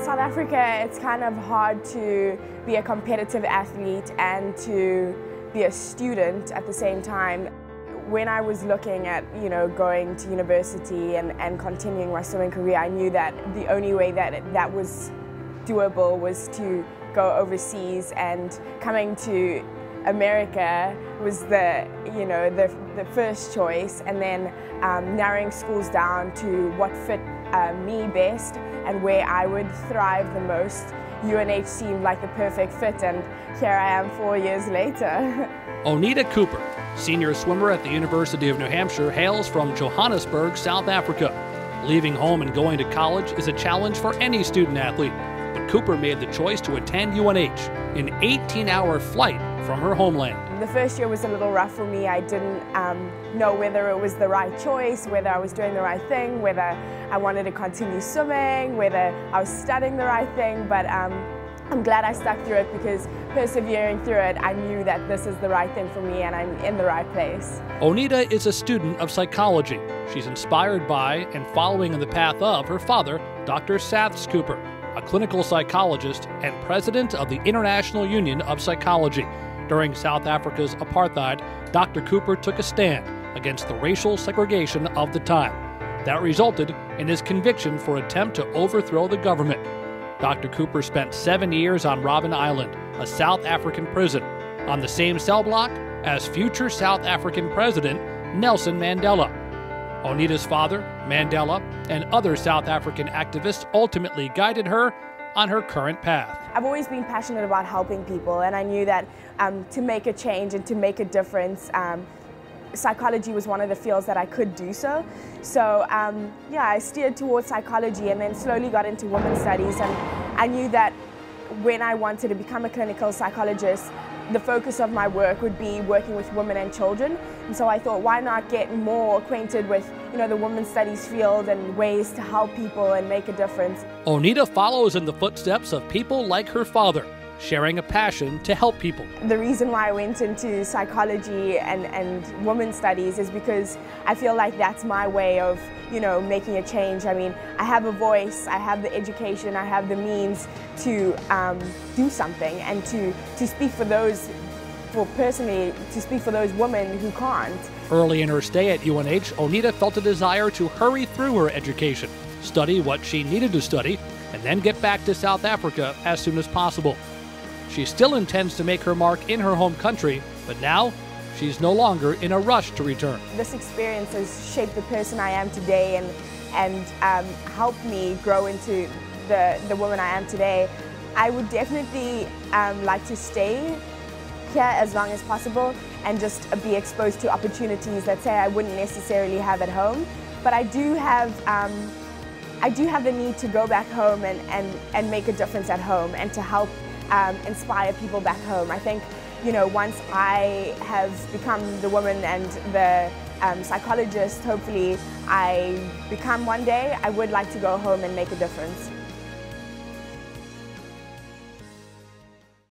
South Africa, it's kind of hard to be a competitive athlete and to be a student at the same time. When I was looking at, going to university and continuing my swimming career, I knew that the only way that was doable was to go overseas, and coming to America was the first choice, and then narrowing schools down to what fit me best and where I would thrive the most. UNH seemed like the perfect fit, and here I am 4 years later. Oneida Cooper, senior swimmer at the University of New Hampshire, hails from Johannesburg, South Africa. Leaving home and going to college is a challenge for any student athlete, but Cooper made the choice to attend UNH, an 18-hour flight from her homeland. The first year was a little rough for me. I didn't know whether it was the right choice, whether I was doing the right thing, whether I wanted to continue swimming, whether I was studying the right thing, but I'm glad I stuck through it, because persevering through it, I knew that this is the right thing for me and I'm in the right place. Oneida is a student of psychology. She's inspired by and following in the path of her father, Dr. Saths Cooper, a clinical psychologist and president of the International Union of Psychology. During South Africa's apartheid, Dr. Cooper took a stand against the racial segregation of the time. That resulted in his conviction for attempt to overthrow the government. Dr. Cooper spent 7 years on Robben Island, a South African prison, on the same cell block as future South African President Nelson Mandela. Oneida's father, Mandela, and other South African activists ultimately guided her on her current path. I've always been passionate about helping people, and I knew that to make a change and to make a difference, psychology was one of the fields that I could do so. So yeah, I steered towards psychology and then slowly got into women's studies, and I knew that when I wanted to become a clinical psychologist, the focus of my work would be working with women and children. And so I thought, why not get more acquainted with the women's studies field and ways to help people and make a difference. Oneida follows in the footsteps of people like her father, sharing a passion to help people. The reason why I went into psychology and women's studies is because I feel like that's my way of making a change. I mean, I have a voice, I have the education, I have the means to do something and to speak for those, personally, to speak for those women who can't. Early in her stay at UNH, Oneida felt a desire to hurry through her education, study what she needed to study, and then get back to South Africa as soon as possible. She still intends to make her mark in her home country, but now she's no longer in a rush to return. This experience has shaped the person I am today and helped me grow into the woman I am today. I would definitely like to stay here as long as possible and just be exposed to opportunities that say I wouldn't necessarily have at home. But I do have the need to go back home and make a difference at home and to help inspire people back home. I think, once I have become the woman and the psychologist, hopefully I become one day, I would like to go home and make a difference.